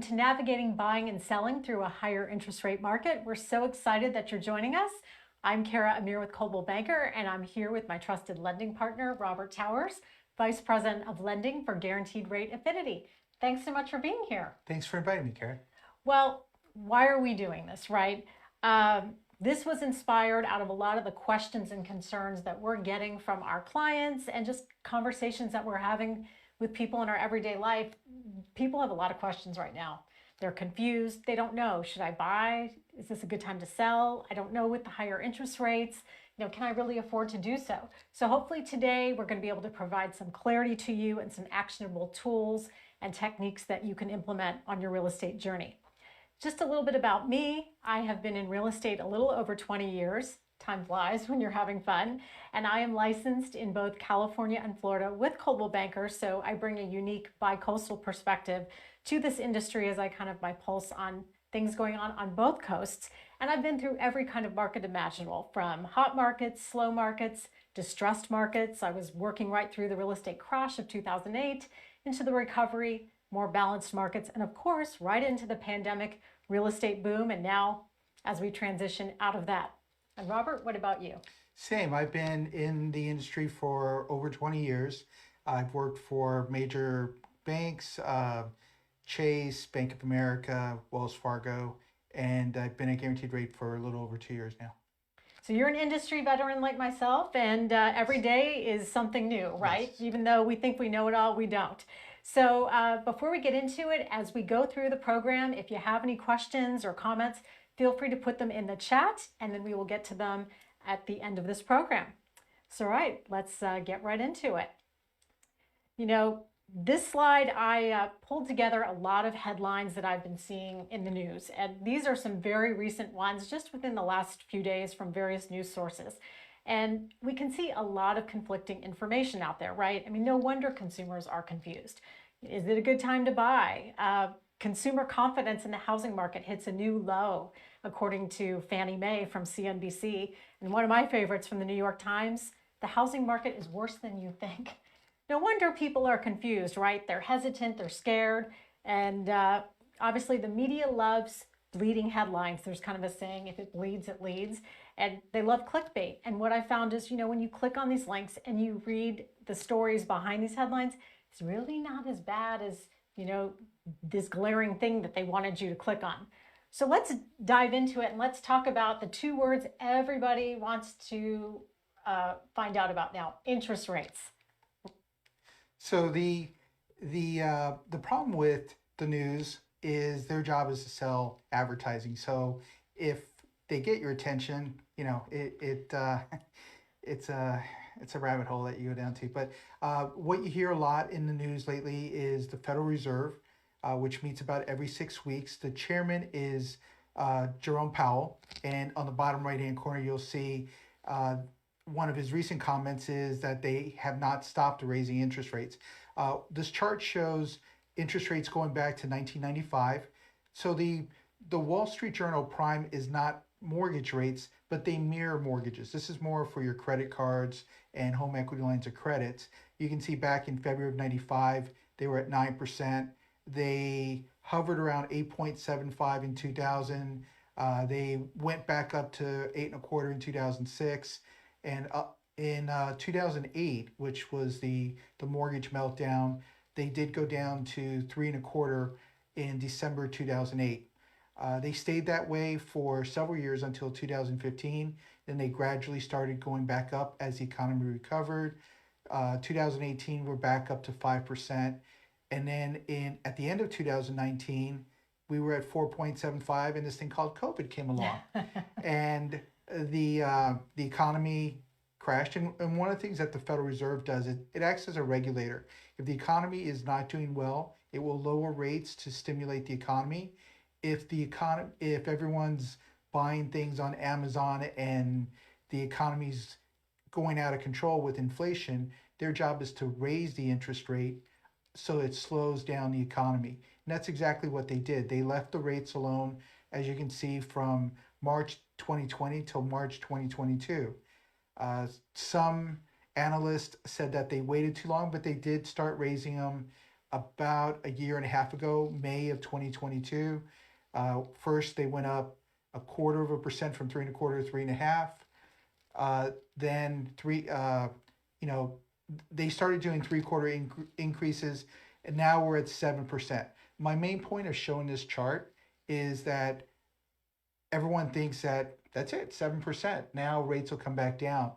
into navigating buying and selling through a higher interest rate market. We're so excited that you're joining us. I'm Kara Amir with Coldwell Banker, and I'm here with my trusted lending partner, Robert Towers, Vice President of Lending for Guaranteed Rate Affinity. Thanks so much for being here. Thanks for inviting me, Kara. Well, why are we doing this, right? This was inspired out of a lot of the questions and concerns that we're getting from our clients and just conversations that we're having with people in our everyday life. People have a lot of questions right now. They're confused. They don't know, should I buy? Is this a good time to sell? I don't know with the higher interest rates. Can I really afford to do so? So hopefully today we're going to be able to provide some clarity to you and some actionable tools and techniques that you can implement on your real estate journey. Just a little bit about me. I have been in real estate a little over 20 years. Time flies when you're having fun. And I am licensed in both California and Florida with Coldwell Banker. So I bring a unique bi-coastal perspective to this industry as I kind of my pulse on things going on both coasts. And I've been through every kind of market imaginable, from hot markets, slow markets, distressed markets. I was working right through the real estate crash of 2008 into the recovery, more balanced markets, and of course, right into the pandemic real estate boom, and now as we transition out of that. And Robert, what about you? Same. I've been in the industry for over 20 years. I've worked for major banks, Chase, Bank of America, Wells Fargo, and I've been at Guaranteed Rate for a little over 2 years now. So you're an industry veteran like myself, and every day is something new, right? Yes. Even though we think we know it all, we don't. So before we get into it, as we go through the program, if you have any questions or comments, feel free to put them in the chat, and then we will get to them at the end of this program. So all right, let's get right into it. This slide, I pulled together a lot of headlines that I've been seeing in the news. And these are some very recent ones just within the last few days from various news sources. And we can see a lot of conflicting information out there, right? I mean, no wonder consumers are confused. Is it a good time to buy? Consumer confidence in the housing market hits a new low, according to Fannie Mae from CNBC. And one of my favorites from the New York Times, the housing market is worse than you think. No wonder people are confused, right? They're hesitant, they're scared, and obviously the media loves bleeding headlines. There's kind of a saying, if it bleeds, it leads, and they love clickbait. And what I found is, when you click on these links and you read the stories behind these headlines, it's really not as bad as, this glaring thing that they wanted you to click on. So let's dive into it and let's talk about the two words everybody wants to find out about now: interest rates. So the problem with the news is their job is to sell advertising. So if they get your attention, it's a rabbit hole that you go down to. But what you hear a lot in the news lately is the Federal Reserve, which meets about every 6 weeks. The chairman is Jerome Powell, and on the bottom right-hand corner, you'll see one of his recent comments is that they have not stopped raising interest rates. This chart shows interest rates going back to 1995. So the Wall Street Journal Prime is not mortgage rates, but they mirror mortgages. This is more for your credit cards and home equity lines of credit. You can see back in February of 95, they were at 9%. They hovered around 8.75 in 2000. They went back up to 8.25 in 2006. And in 2008, which was the mortgage meltdown, they did go down to 3.25 in December 2008. They stayed that way for several years until 2015. Then they gradually started going back up as the economy recovered. 2018, we're back up to 5%. And then at the end of 2019, we were at 4.75, and this thing called COVID came along. And the economy crashed. And one of the things that the Federal Reserve does, it acts as a regulator. If the economy is not doing well, it will lower rates to stimulate the economy. If everyone's buying things on Amazon and the economy's going out of control with inflation, their job is to raise the interest rate so it slows down the economy. And that's exactly what they did. They left the rates alone, as you can see, from March 2020 till March 2022. Some analysts said that they waited too long, but they did start raising them about a year and a half ago, May of 2022. First, they went up a quarter of a percent from three and a quarter to three and a half. Then you know, they started doing increases, and now we're at 7%. My main point of showing this chart is that everyone thinks that that's it, 7%. Now rates will come back down.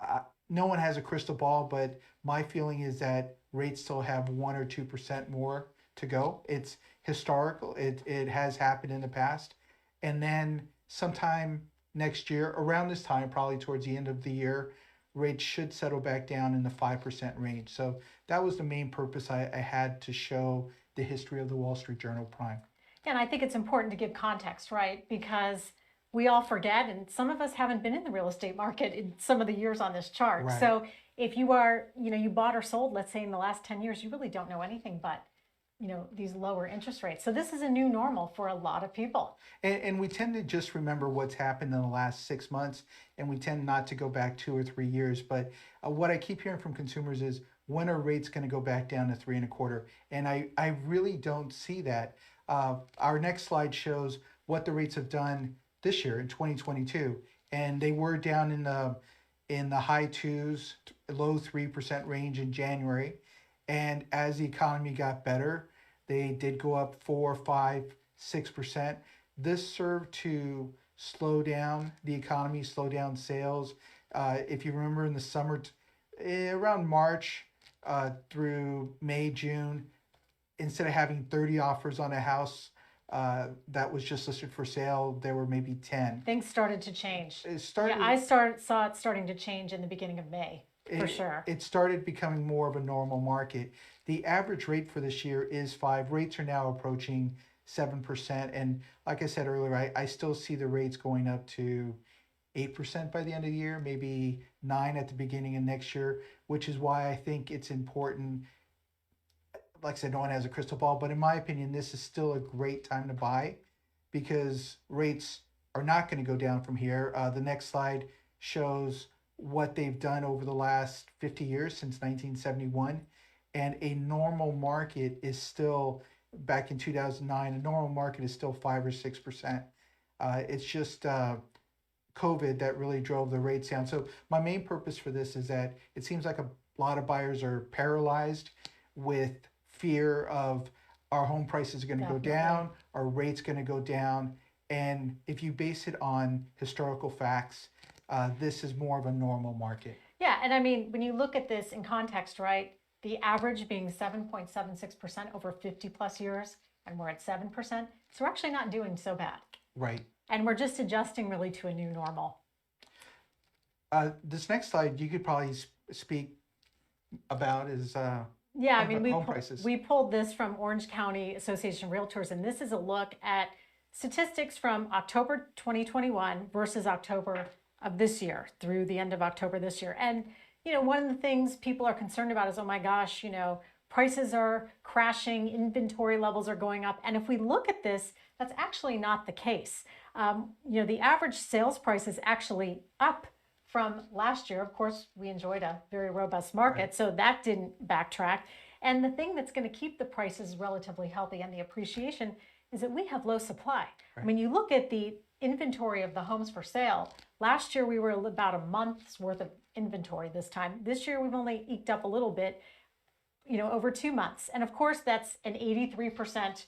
Uh, no one has a crystal ball, but my feeling is that rates still have 1 or 2% more to go. It's historical. It has happened in the past, and then sometime next year, around this time, probably towards the end of the year, rates should settle back down in the 5% range. So that was the main purpose I had to show the history of the Wall Street Journal Prime. And I think it's important to give context, right? Because we all forget, and some of us haven't been in the real estate market in some of the years on this chart. Right. So if you are, you bought or sold, let's say in the last 10 years, you really don't know anything but, these lower interest rates. So this is a new normal for a lot of people. And we tend to just remember what's happened in the last 6 months, and we tend not to go back 2 or 3 years. But what I keep hearing from consumers is, when are rates going to go back down to three and a quarter? And I really don't see that. Our next slide shows what the rates have done this year in 2022, and they were down in the high twos, low 3% range in January. And as the economy got better, they did go up 4, 5, 6%. This served to slow down the economy, slow down sales. If you remember in the summer, around March through May, June, instead of having 30 offers on a house that was just listed for sale, there were maybe 10. Things started to change. It started. Yeah, saw it starting to change in the beginning of May, for sure. It started becoming more of a normal market. The average rate for this year is 5. Rates are now approaching 7%. And like I said earlier, I still see the rates going up to 8% by the end of the year, maybe 9 at the beginning of next year, which is why I think it's important. Like I said, no one has a crystal ball, but in my opinion, this is still a great time to buy because rates are not going to go down from here. The next slide shows what they've done over the last 50 years since 1971. And a normal market is still, back in 2009, a normal market is still 5 or 6%. It's just COVID that really drove the rates down. So my main purpose for this is that it seems like a lot of buyers are paralyzed with fear of, our home prices are going to go down, our rates going to go down. And if you base it on historical facts, this is more of a normal market. Yeah, and I mean, when you look at this in context, right, the average being 7.76% over 50 plus years, and we're at 7%, so we're actually not doing so bad. Right. And we're just adjusting really to a new normal. This next slide you could probably speak about is yeah, I mean, we pulled this from Orange County Association of Realtors, and this is a look at statistics from October 2021 versus October of this year through the end of October this year. And, one of the things people are concerned about is, oh my gosh, prices are crashing, inventory levels are going up. And if we look at this, that's actually not the case. The average sales price is actually up from last year. Of course, we enjoyed a very robust market, right, so that didn't backtrack. And the thing that's going to keep the prices relatively healthy and the appreciation is that we have low supply. Right. I mean, you look at the inventory of the homes for sale. Last year, we were about a month's worth of inventory this time. This year, we've only eked up a little bit, over 2 months. And of course, that's an 83%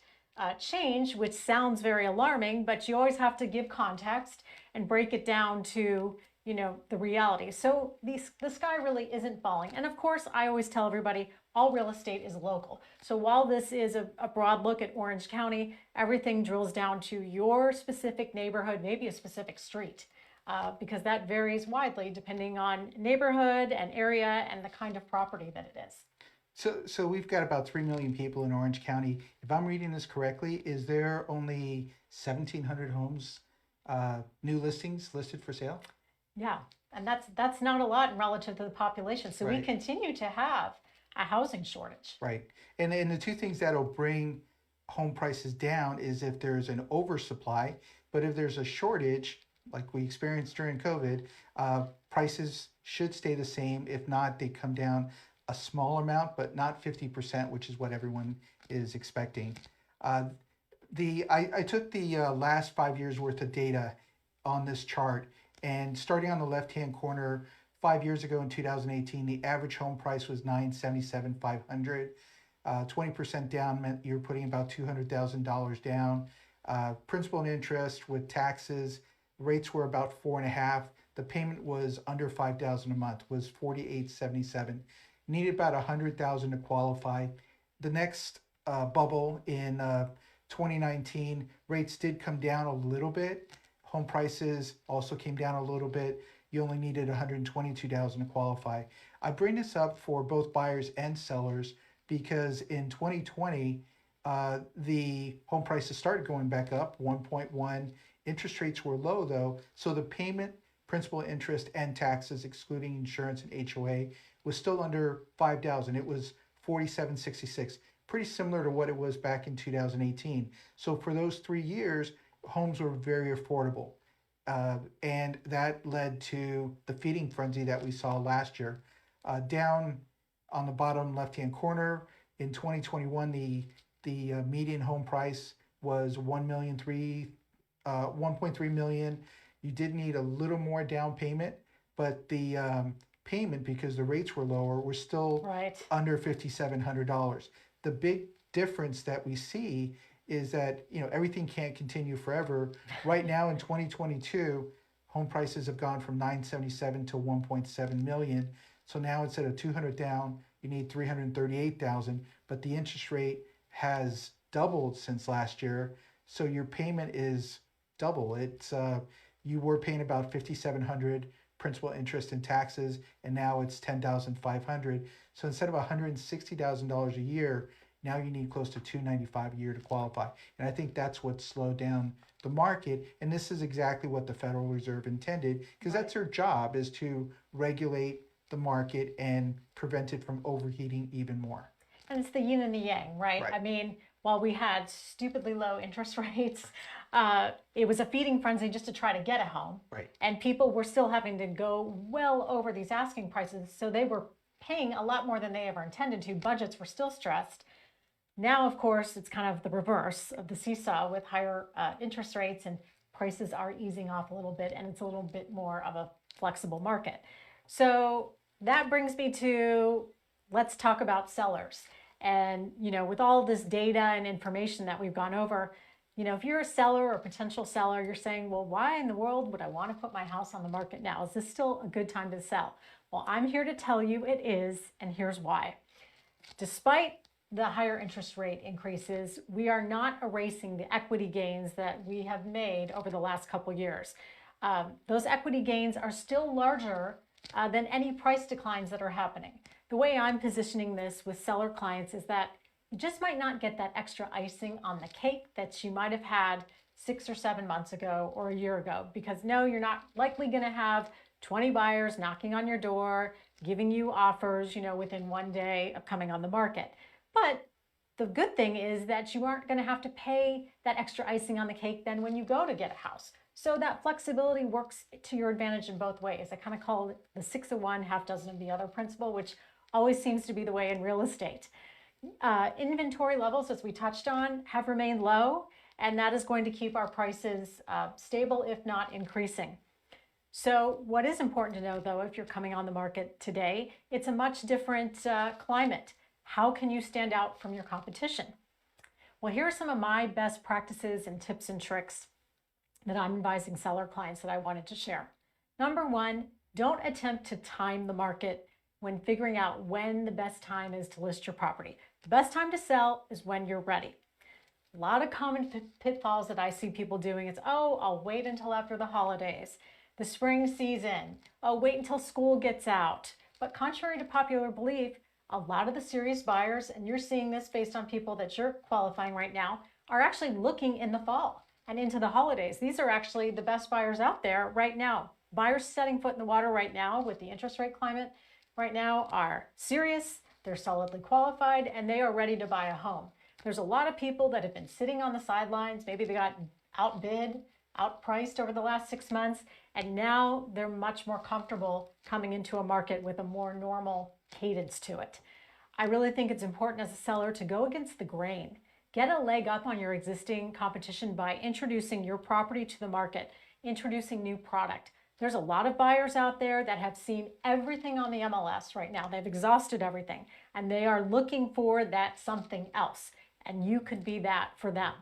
change, which sounds very alarming, but you always have to give context and break it down to, the reality. So the sky really isn't falling. And of course, I always tell everybody, all real estate is local. So while this is a broad look at Orange County, everything drills down to your specific neighborhood, maybe a specific street, because that varies widely depending on neighborhood and area and the kind of property that it is. So we've got about 3 million people in Orange County. If I'm reading this correctly, is there only 1,700 homes, new listings listed for sale? Yeah, and that's not a lot relative to the population. So right, we continue to have a housing shortage. Right. And the two things that'll bring home prices down is if there's an oversupply, but if there's a shortage, like we experienced during COVID, prices should stay the same. If not, they come down a small amount, but not 50%, which is what everyone is expecting. Uh, I took the last 5 years worth of data on this chart, and starting on the left hand corner, 5 years ago in 2018, the average home price was 977,500. 20% down meant you're putting about $200,000 down. Principal and interest with taxes, rates were about 4.5. The payment was under 5,000 a month, was 4877. Needed about 100,000 to qualify. The next bubble in 2019, rates did come down a little bit. Home prices also came down a little bit. You only needed 122,000 to qualify. I bring this up for both buyers and sellers because in 2020, the home prices started going back up 1.1. Interest rates were low though, so the payment, principal, interest, and taxes, excluding insurance and HOA, was still under 5,000. It was 4766, pretty similar to what it was back in 2018. So for those 3 years, homes were very affordable. And that led to the feeding frenzy that we saw last year. Down on the bottom left-hand corner, in 2021, the median home price was 1.3 million. You did need a little more down payment, but the payment, because the rates were lower, were still Right. under $5,700. The big difference that we see is that everything can't continue forever. Right now in 2022, home prices have gone from 977 to 1.7 million. So now instead of 200 down, you need 338,000, but the interest rate has doubled since last year. So your payment is double. It's you were paying about 5,700 principal, interest, and taxes, and now it's 10,500. So instead of $160,000 a year, now you need close to $295 a year to qualify. And I think that's what slowed down the market. And this is exactly what the Federal Reserve intended, because that's their job, is to regulate the market and prevent it from overheating even more. And it's the yin and the yang, right? Right. I mean, while we had stupidly low interest rates, it was a feeding frenzy just to try to get a home. Right. And people were still having to go well over these asking prices. So they were paying a lot more than they ever intended to. Budgets were still stressed. Now, of course, it's kind of the reverse of the seesaw with higher interest rates, and prices are easing off a little bit, and it's a little bit more of a flexible market. So that brings me to, let's talk about sellers. And, with all this data and information that we've gone over, if you're a seller or a potential seller, you're saying, well, why in the world would I want to put my house on the market now? Is this still a good time to sell? Well, I'm here to tell you it is, and here's why. Despite the higher interest rate increases, we are not erasing the equity gains that we have made over the last couple years. Those equity gains are still larger than any price declines that are happening. The way I'm positioning this with seller clients is that you just might not get that extra icing on the cake that you might have had 6 or 7 months ago or a year ago, because no, you're not likely going to have 20 buyers knocking on your door, giving you offers, within one day of coming on the market. But the good thing is that you aren't going to have to pay that extra icing on the cake then when you go to get a house. So that flexibility works to your advantage in both ways. I kind of call it the 6 of one, half dozen of the other principle, which always seems to be the way in real estate. Inventory levels, as we touched on, have remained low, and that is going to keep our prices stable, if not increasing. So what is important to know, though, if you're coming on the market today, it's a much different climate. How can you stand out from your competition? Well, here are some of my best practices and tips and tricks that I'm advising seller clients that I wanted to share. Number one, don't attempt to time the market when figuring out when the best time is to list your property. The best time to sell is when you're ready. A lot of common pitfalls that I see people doing is, oh, I'll wait until after the holidays, the spring season, oh, wait until school gets out. But contrary to popular belief, a lot of the serious buyers, and you're seeing this based on people that you're qualifying right now, are actually looking in the fall and into the holidays. These are actually the best buyers out there right now. Buyers setting foot in the water right now with the interest rate climate right now are serious, they're solidly qualified, and they are ready to buy a home. There's a lot of people that have been sitting on the sidelines. Maybe they got outbid, outpriced over the last 6 months, and now they're much more comfortable coming into a market with a more normal cadence to it. I really think it's important as a seller to go against the grain. Get a leg up on your existing competition by introducing your property to the market, introducing new product. There's a lot of buyers out there that have seen everything on the MLS right now. They've exhausted everything and they are looking for that something else. And you could be that for them.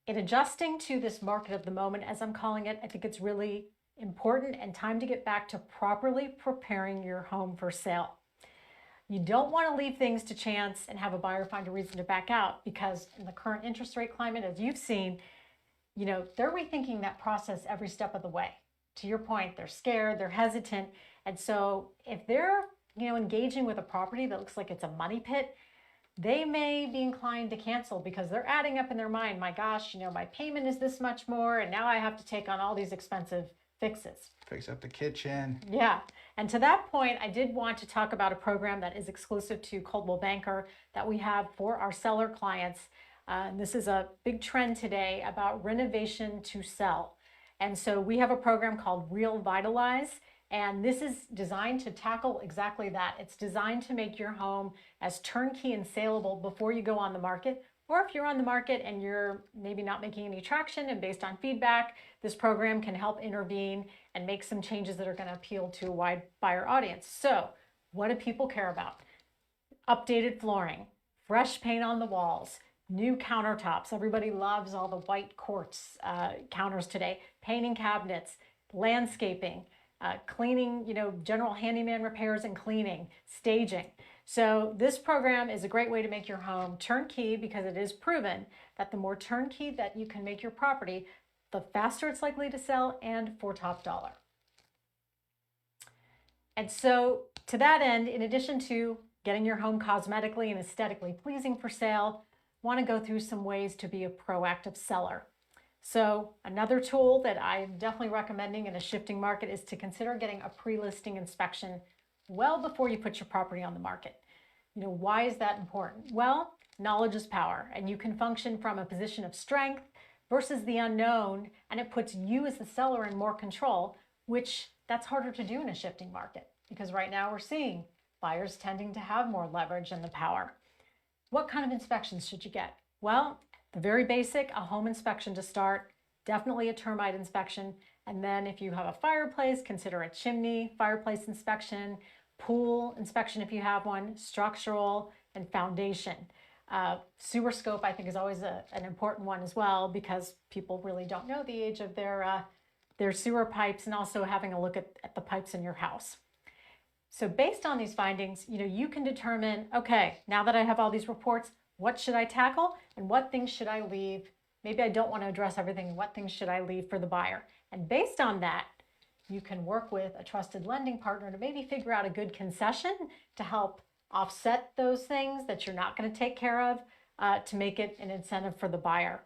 In adjusting to this market of the moment, as I'm calling it, I think it's really important and time to get back to properly preparing your home for sale. You don't want to leave things to chance and have a buyer find a reason to back out, because in the current interest rate climate, as you've seen, they're rethinking that process every step of the way. To your point, they're scared, they're hesitant. And so if they're, engaging with a property that looks like it's a money pit, they may be inclined to cancel because they're adding up in their mind, my gosh, my payment is this much more, and now I have to take on all these expensive fixes. Fix up the kitchen. Yeah. And to that point, I did want to talk about a program that is exclusive to Coldwell Banker that we have for our seller clients. And this is a big trend today about renovation to sell. And so we have a program called Real Vitalize. And this is designed to tackle exactly that. It's designed to make your home as turnkey and saleable before you go on the market. Or if you're on the market and you're maybe not making any traction, and based on feedback, this program can help intervene and make some changes that are going to appeal to a wide buyer audience. So what do people care about? Updated flooring, fresh paint on the walls, new countertops. Everybody loves all the white quartz counters today. Painting cabinets, landscaping, cleaning, general handyman repairs and cleaning, staging. So this program is a great way to make your home turnkey, because it is proven that the more turnkey that you can make your property, the faster it's likely to sell and for top dollar. And so to that end, in addition to getting your home cosmetically and aesthetically pleasing for sale, want to go through some ways to be a proactive seller. So another tool that I'm definitely recommending in a shifting market is to consider getting a pre-listing inspection well before you put your property on the market. Why is that important? Well, knowledge is power, and you can function from a position of strength versus the unknown, and it puts you as the seller in more control, which that's harder to do in a shifting market, because right now we're seeing buyers tending to have more leverage and the power. What kind of inspections should you get? Well, the very basic, a home inspection to start, definitely a termite inspection. And then if you have a fireplace, consider a chimney fireplace inspection, pool inspection if you have one, structural, and foundation. Sewer scope, I think, is always an important one as well, because people really don't know the age of their sewer pipes, and also having a look at the pipes in your house. So based on these findings, you can determine, okay, now that I have all these reports, what should I tackle and what things should I leave? Maybe I don't want to address everything. What things should I leave for the buyer? And based on that, you can work with a trusted lending partner to maybe figure out a good concession to help offset those things that you're not going to take care of, to make it an incentive for the buyer.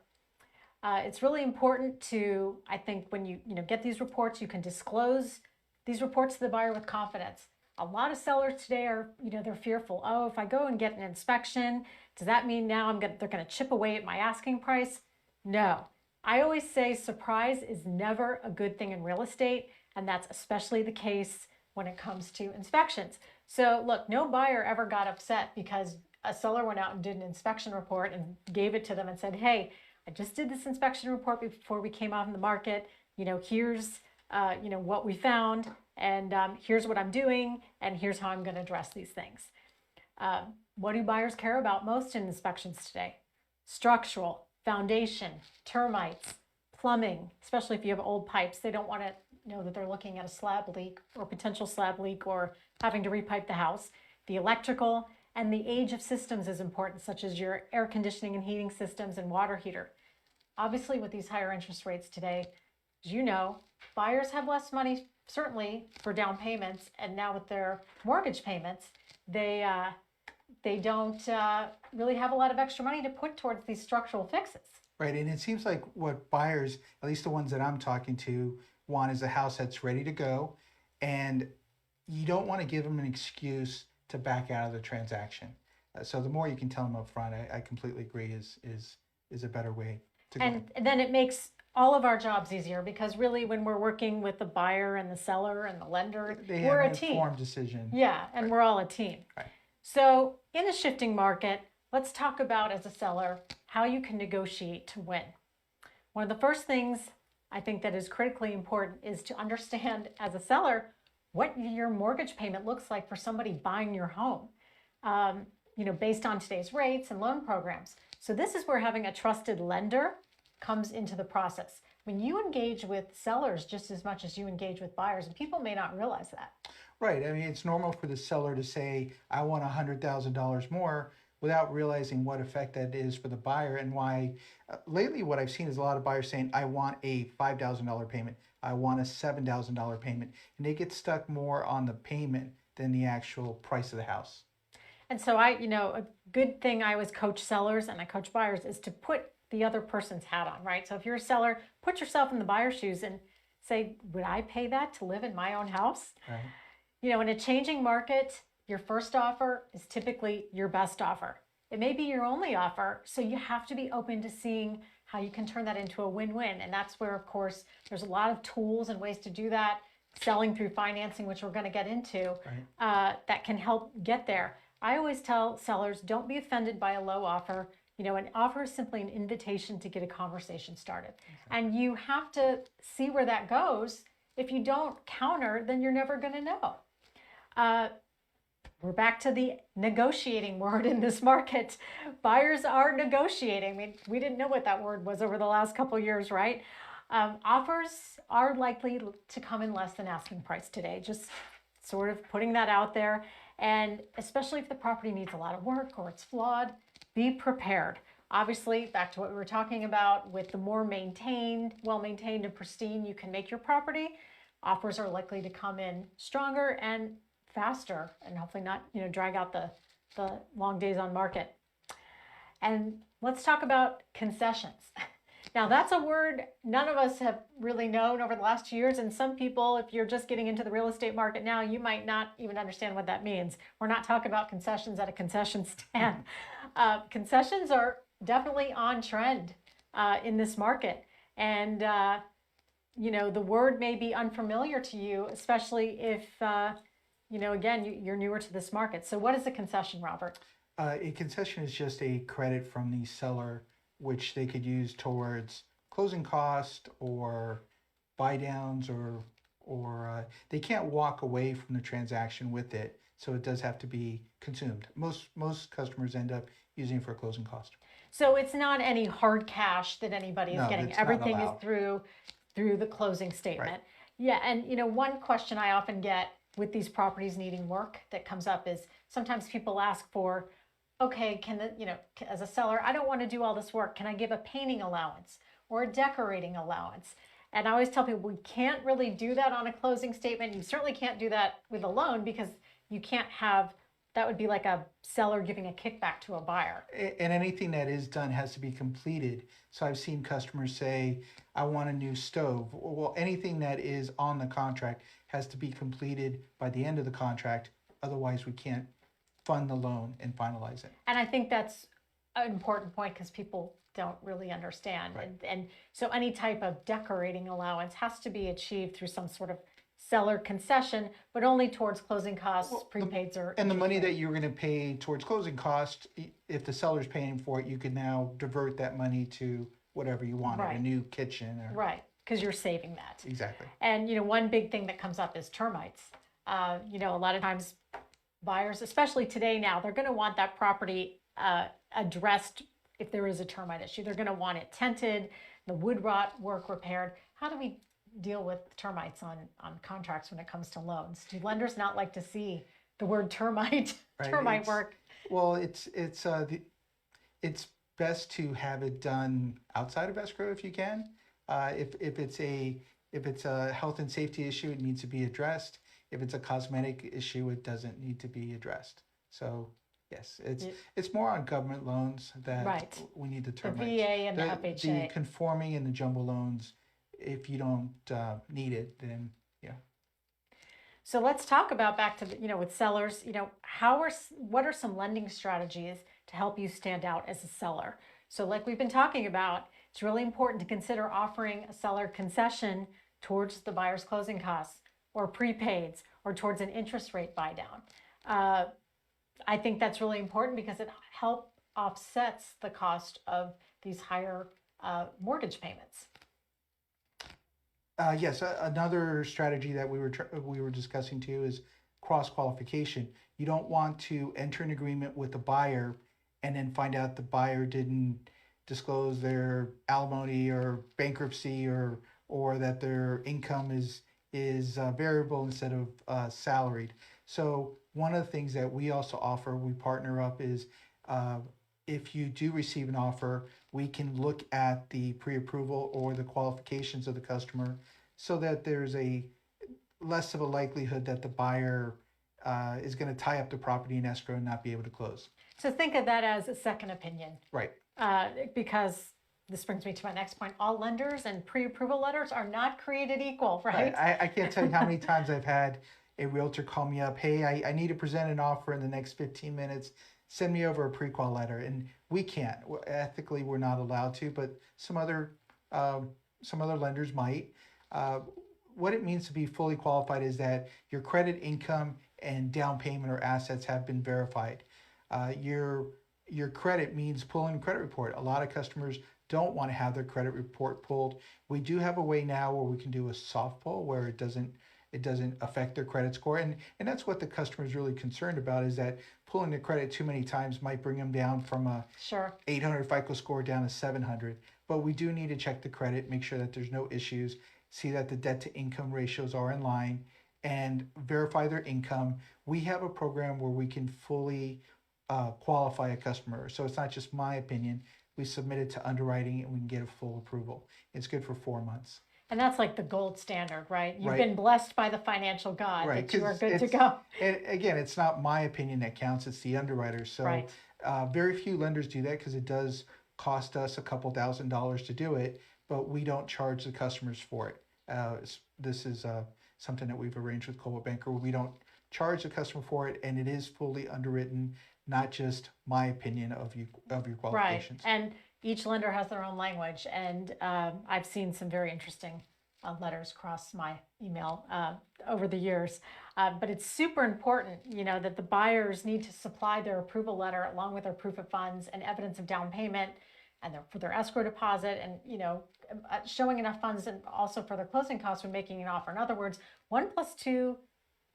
It's really important to, I think, when you get these reports, you can disclose these reports to the buyer with confidence. A lot of sellers today are, they're fearful. Oh, if I go and get an inspection, does that mean now they're going to chip away at my asking price? No. I always say surprise is never a good thing in real estate, and that's especially the case when it comes to inspections. So look, no buyer ever got upset because a seller went out and did an inspection report and gave it to them and said, hey, I just did this inspection report before we came on the market. Here's what we found, and here's what I'm doing, and here's how I'm going to address these things. What do buyers care about most in inspections today? Structural, foundation, termites, plumbing, especially if you have old pipes. They don't want to know that they're looking at a slab leak or potential slab leak or having to repipe the house. The electrical and the age of systems is important, such as your air conditioning and heating systems and water heater. Obviously, with these higher interest rates today, as you know, buyers have less money, certainly, for down payments, and now with their mortgage payments, they don't really have a lot of extra money to put towards these structural fixes. Right, and it seems like what buyers, at least the ones that I'm talking to, want is a house that's ready to go, and you don't want to give them an excuse to back out of the transaction. So the more you can tell them up front, I completely agree, is a better way to go. And then it makes all of our jobs easier because really when we're working with the buyer and the seller and the lender, They have we're an a team. informed decision. Yeah, and Right. we're all a team. Right. So in a shifting market, let's talk about as a seller how you can negotiate to win. One of the first things I think that is critically important is to understand as a seller what your mortgage payment looks like for somebody buying your home, um, based on today's rates and loan programs. So this is where having a trusted lender comes into the process. When you engage with sellers just as much as you engage with buyers, and people may not realize that. Right. I mean, it's normal for the seller to say, I want $100,000 more without realizing what effect that is for the buyer and why. Lately, what I've seen is a lot of buyers saying, I want a $5,000 payment. I want a $7,000 payment. And they get stuck more on the payment than the actual price of the house. And so a good thing I always coach sellers and I coach buyers is to put the other person's hat on, right? So if you're a seller, put yourself in the buyer's shoes and say, would I pay that to live in my own house? Right. In a changing market, your first offer is typically your best offer. It may be your only offer, so you have to be open to seeing how you can turn that into a win-win. And that's where, of course, there's a lot of tools and ways to do that. Selling through financing, which we're going to get into, Right. that can help get there. I always tell sellers, don't be offended by a low offer. An offer is simply an invitation to get a conversation started. And you have to see where that goes. If you don't counter, then you're never going to know. We're back to the negotiating word in this market. Buyers are negotiating. We didn't know what that word was over the last couple of years, right? Offers are likely to come in less than asking price today. Just sort of putting that out there. And especially if the property needs a lot of work or it's flawed, be prepared. Obviously, back to what we were talking about, with the more maintained, well-maintained and pristine you can make your property, offers are likely to come in stronger and faster and hopefully not, drag out the long days on market. And let's talk about concessions. Now, that's a word none of us have really known over the last 2 years. And some people, if you're just getting into the real estate market now, you might not even understand what that means. We're not talking about concessions at a concession stand. Concessions are definitely on trend in this market. And, the word may be unfamiliar to you, especially if, again, you're newer to this market. So what is a concession, Robert? A concession is just a credit from the seller which they could use towards closing cost or buy downs or they can't walk away from the transaction with it. So it does have to be consumed. Most customers end up using it for closing cost. So it's not any hard cash that anybody is No, getting. it's not Everything is allowed. through the closing statement. Right. Yeah, and one question I often get with these properties needing work that comes up is sometimes people ask for, okay, as a seller, I don't want to do all this work. Can I give a painting allowance or a decorating allowance? And I always tell people we can't really do that on a closing statement. You certainly can't do that with a loan because you can't have, that would be like a seller giving a kickback to a buyer. And anything that is done has to be completed. So I've seen customers say, I want a new stove. Well, anything that is on the contract has to be completed by the end of the contract. Otherwise, we can't fund the loan and finalize it. And I think that's an important point because people don't really understand. Right. And so any type of decorating allowance has to be achieved through some sort of seller concession, but only towards closing costs, prepaids, or and the money that you're going to pay towards closing costs, if the seller's paying for it, you can now divert that money to whatever you want, Right. a new kitchen. Or, right, because you're saving that. Exactly. And one big thing that comes up is termites. A lot of times buyers, especially today now, they're going to want that property addressed if there is a termite issue. They're going to want it tented, the wood rot work repaired. How do we deal with termites on contracts when it comes to loans? Do lenders not like to see the word termite Right. termite work? Well, it's best to have it done outside of escrow if you can. If it's a health and safety issue, it needs to be addressed. If it's a cosmetic issue, it doesn't need to be addressed. So yes, it's more on government loans that Right. we need to The termite. VA and the FHA. The conforming and the jumbo loans, if you don't need it, then yeah. So let's talk about back to with sellers. What are some lending strategies to help you stand out as a seller? So, like we've been talking about, it's really important to consider offering a seller concession towards the buyer's closing costs or prepaids or towards an interest rate buy down. Uh, I think that's really important because it help offsets the cost of these higher mortgage payments. Yes, another strategy that we were discussing too is cross qualification. You don't want to enter an agreement with the buyer and then find out the buyer didn't disclose their alimony or bankruptcy or that their income is variable instead of salaried. So one of the things that we also offer, we partner up is uh, if you do receive an offer, we can look at the pre-approval or the qualifications of the customer so that there's a less of a likelihood that the buyer is going to tie up the property in escrow and not be able to close. So think of that as a second opinion. Right. Because this brings me to my next point. All lenders and pre-approval letters are not created equal, right? I can't tell you how many times I've had a realtor call me up. Hey, I need to present an offer in the next 15 minutes. Send me over a pre-qual letter, and we can't. Ethically, we're not allowed to, but um, some other lenders might. Uh, what it means to be fully qualified is that your credit, income, and down payment or assets have been verified. Uh, your your credit means pulling a credit report. A lot of customers don't want to have their credit report pulled. We do have a way now where we can do a soft pull where it doesn't affect their credit score, and that's what the customer is really concerned about, is that pulling the credit too many times might bring them down from a Sure. 800 FICO score down to 700. But we do need to check the credit, make sure that there's no issues, see that the debt to income ratios are in line, and verify their income. We have a program where we can fully qualify a customer. So it's not just my opinion. We submit it to underwriting and we can get a full approval. It's good for 4 months. And that's like the gold standard, right? You've Right. been blessed by the financial God Right, that you are because good to go. and again, it's not my opinion that counts; it's the underwriter. So, Right. very few lenders do that because it does cost us a couple $1,000s to do it, but we don't charge the customers for it. This is something that we've arranged with Coldwell Banker. We don't charge the customer for it, and it is fully underwritten, not just my opinion of your Right. qualifications. And each lender has their own language. And I've seen some very interesting letters cross my email over the years. But it's super important, that the buyers need to supply their approval letter along with their proof of funds and evidence of down payment and for their escrow deposit and, showing enough funds and also for their closing costs when making an offer. In other words, 1 plus 2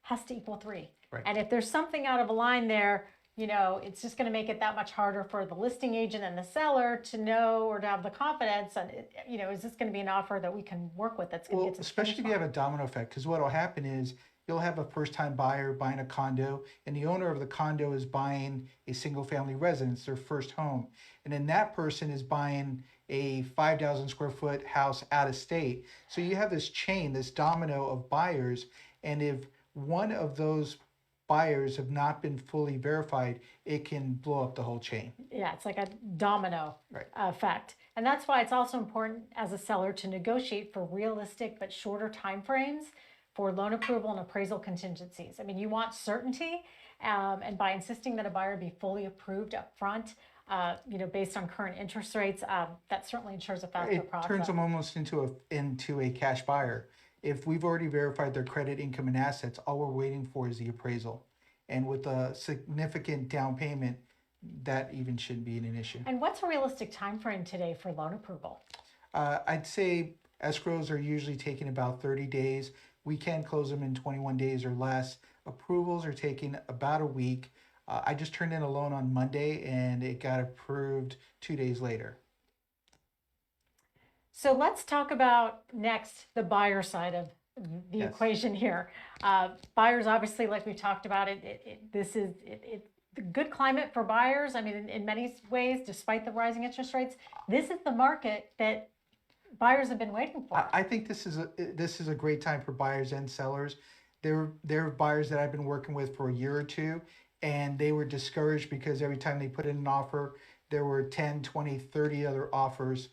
has to equal 3. Right. And if there's something out of a line there, it's just going to make it that much harder for the listing agent and the seller to know or to have the confidence. And, is this going to be an offer that we can work with that's going to Well, get to the especially finish if you have line? a domino effect, because what will happen is you'll have a first-time buyer buying a condo, and the owner of the condo is buying a single-family residence, their first home, and then that person is buying a 5,000 square foot house out of state. So you have this chain, this domino of buyers, and if one of those buyers have not been fully verified, it can blow up the whole chain. Yeah, it's like a domino Right. effect. And that's why it's also important as a seller to negotiate for realistic but shorter timeframes for loan approval and appraisal contingencies. I mean, you want certainty, and by insisting that a buyer be fully approved up front, based on current interest rates, that certainly ensures a faster It process. turns them almost into a cash buyer. If we've already verified their credit, income, and assets, all we're waiting for is the appraisal. And with a significant down payment, that even shouldn't be an issue. And what's a realistic time frame today for loan approval? I'd say escrows are usually taking about 30 days. We can close them in 21 days or less. Approvals are taking about a week. I just turned in a loan on Monday and it got approved 2 days later. So let's talk about next the buyer side of the Yes. equation here. Buyers, obviously, like we talked about, this is the good climate for buyers. I mean, in many ways, despite the rising interest rates, this is the market that buyers have been waiting for. I think this is a great time for buyers and sellers. There are buyers that I've been working with for a year or two, and they were discouraged because every time they put in an offer, there were 10, 20, 30 other offers.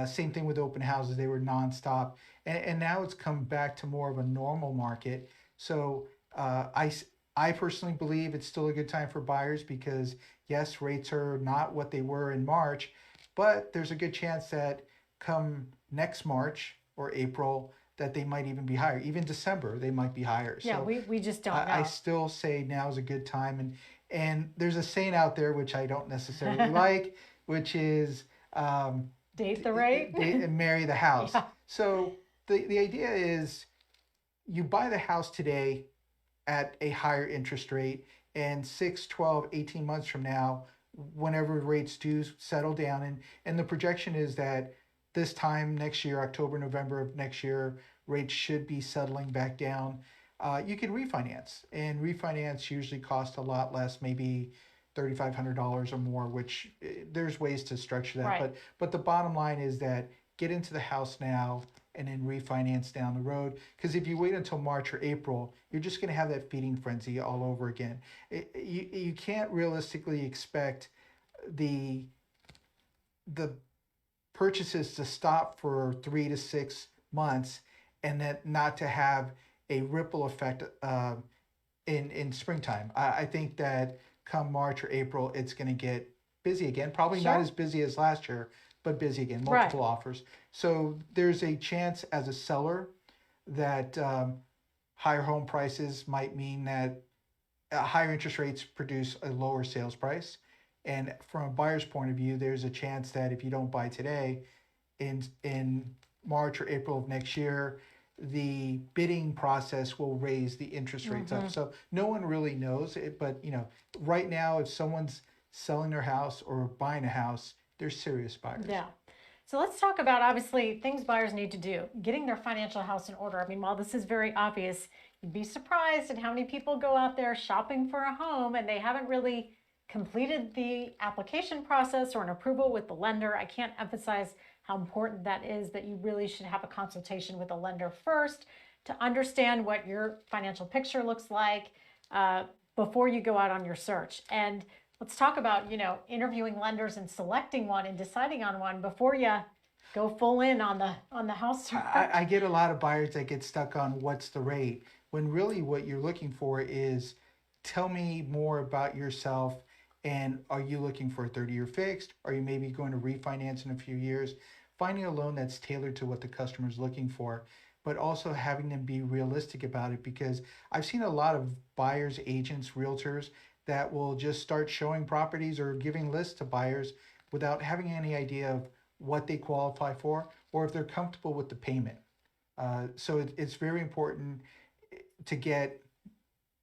Same thing with open houses, they were nonstop. And now it's come back to more of a normal market. So I personally believe it's still a good time for buyers because, yes, rates are not what they were in March, but there's a good chance that come next March or April that they might even be higher. Even December they might be higher. Yeah, So we just don't I know. still say now is a good time. And there's a saying out there which I don't necessarily like, which is Date the rate. date and marry the house. Yeah. So the idea is you buy the house today at a higher interest rate, and 6, 12, 18 months from now, whenever rates do settle down, and the projection is that this time next year, October, November of next year, rates should be settling back down. You can refinance, and refinance usually costs a lot less, maybe $3,500 or more, which there's ways to structure that. Right. But the bottom line is that get into the house now and then refinance down the road. Because if you wait until March or April, you're just going to have that feeding frenzy all over again. You can't realistically expect the the purchases to stop for 3 to 6 months and then not to have a ripple effect in springtime. I think that come March or April, it's going to get busy again. Probably not Sure. as busy as last year, but busy again. Right. Multiple offers. So there's a chance as a seller that higher home prices might mean that higher interest rates produce a lower sales price. And from a buyer's point of view, there's a chance that if you don't buy today, in March or April of next year, the bidding process will raise the interest rates up. Mm-hmm. So no one really knows it, but right now, if someone's selling their house or buying a house, they're serious buyers. Yeah. So let's talk about obviously things buyers need to do, getting their financial house in order. I mean, while this is very obvious, you'd be surprised at how many people go out there shopping for a home and they haven't really completed the application process or an approval with the lender. I can't emphasize how important that is, that you really should have a consultation with a lender first to understand what your financial picture looks like before you go out on your search. And let's talk about, interviewing lenders and selecting one and deciding on one before you go full in on the house search. I get a lot of buyers that get stuck on what's the rate, when really what you're looking for is tell me more about yourself. And are you looking for a 30-year fixed? Are you maybe going to refinance in a few years? Finding a loan that's tailored to what the customer is looking for, but also having them be realistic about it, because I've seen a lot of buyers, agents, realtors that will just start showing properties or giving lists to buyers without having any idea of what they qualify for or if they're comfortable with the payment. So it's very important to get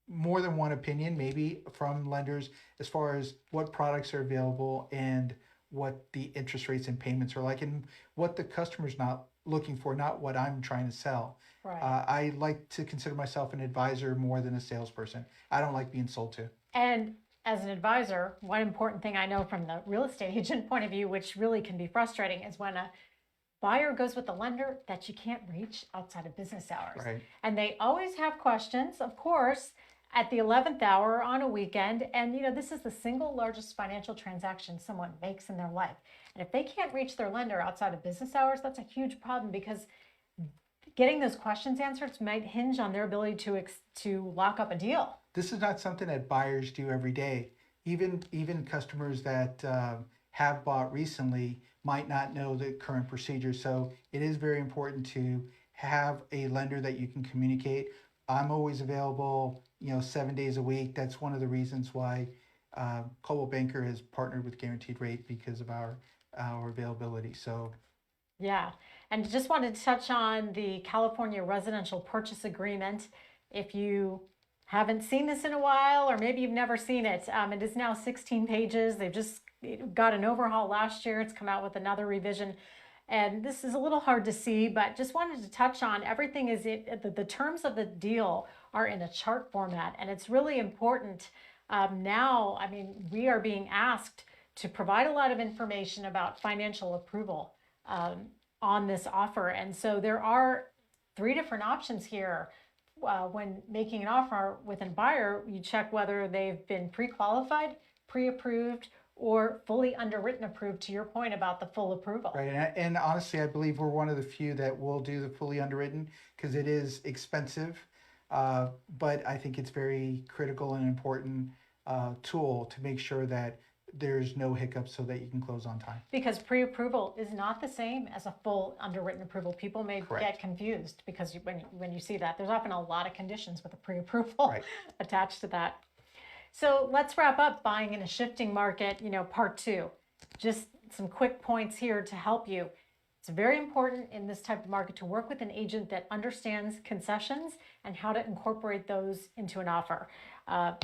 more than one opinion, maybe from lenders, as far as what products are available and what the interest rates and payments are like, and what the customer's not looking for, not what I'm trying to sell. Right. I like to consider myself an advisor more than a salesperson. I don't like being sold to. And as an advisor, one important thing I know from the real estate agent point of view, which really can be frustrating, is when a buyer goes with a lender that you can't reach outside of business hours. Right. And they always have questions, of course, at the 11th hour on a weekend. And, this is the single largest financial transaction someone makes in their life. And if they can't reach their lender outside of business hours, that's a huge problem, because getting those questions answered might hinge on their ability to lock up a deal. This is not something that buyers do every day. Even customers that have bought recently might not know the current procedure. So it is very important to have a lender that you can communicate. I'm always available, 7 days a week. That's one of the reasons why Coldwell Banker has partnered with Guaranteed Rate, because of our availability. So Yeah, and just wanted to touch on the California Residential Purchase Agreement. If you haven't seen this in a while, or maybe you've never seen it, it is now 16 pages. They've just got an overhaul last year. It's come out with another revision. And this is a little hard to see, but just wanted to touch on everything is the terms of the deal are in a chart format. And it's really important now. I mean, we are being asked to provide a lot of information about financial approval on this offer. And so there are 3 different options here. When making an offer with a buyer, you check whether they've been pre-qualified, pre-approved, or fully underwritten approved, to your point about the full approval. right, and honestly, I believe we're one of the few that will do the fully underwritten, because it is expensive, but I think it's very critical and important tool to make sure that there's no hiccups so that you can close on time. Because pre-approval is not the same as a full underwritten approval. People may Correct. get confused because when you see that, there's often a lot of conditions with a pre-approval Right. attached to that. So let's wrap up buying in a shifting market, part two. Just some quick points here to help you. It's very important in this type of market to work with an agent that understands concessions and how to incorporate those into an offer.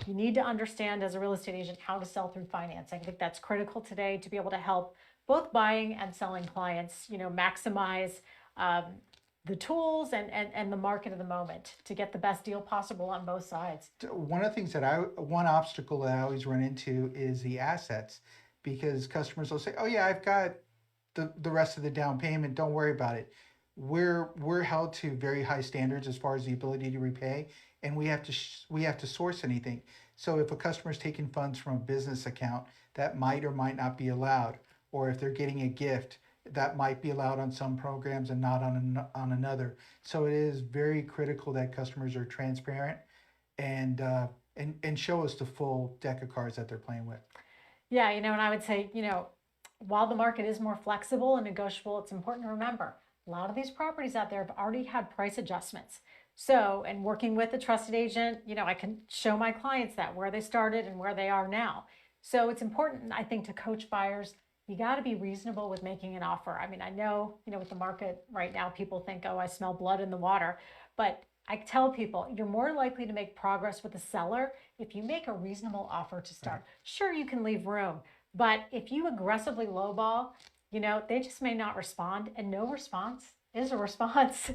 You need to understand as a real estate agent how to sell through financing. I think that's critical today to be able to help both buying and selling clients, maximize the tools and the market of the moment to get the best deal possible on both sides. One of the things one obstacle that I always run into is the assets, because customers will say, "Oh yeah, I've got the rest of the down payment. Don't worry about it." We're held to very high standards as far as the ability to repay, and we have to source anything. So if a customer is taking funds from a business account, that might or might not be allowed, or if they're getting a gift, that might be allowed on some programs and not on another. So it is very critical that customers are transparent and and show us the full deck of cards that they're playing with. Yeah, and I would say, while the market is more flexible and negotiable, it's important to remember a lot of these properties out there have already had price adjustments. So, and working with a trusted agent, I can show my clients that where they started and where they are now. So it's important, I think, to coach buyers. You got to be reasonable with making an offer. I mean, I know, with the market right now, people think, oh, I smell blood in the water. But I tell people, you're more likely to make progress with the seller if you make a reasonable offer to start. Right. Sure, you can leave room, but if you aggressively lowball, they just may not respond, and no response is a response.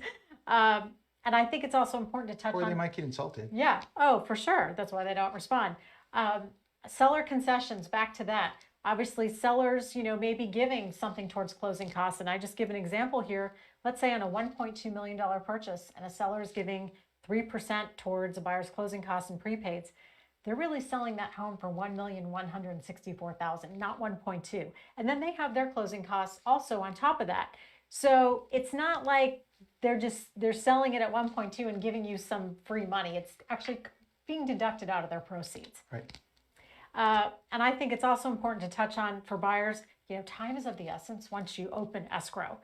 And I think it's also important to touch Or they on. might get insulted. Yeah. Oh, for sure. That's why they don't respond. Um, Seller concessions. Back to that. Obviously, sellers, may be giving something towards closing costs. And I just give an example here. Let's say on a $1.2 million purchase, and a seller is giving 3% towards a buyer's closing costs and prepaids. They're really selling that home for $1,164,000, not 1.2. And then they have their closing costs also on top of that. So it's not like they're selling it at 1.2 and giving you some free money. It's actually being deducted out of their proceeds. Right. And I think it's also important to touch on for buyers, time is of the essence once you open escrow.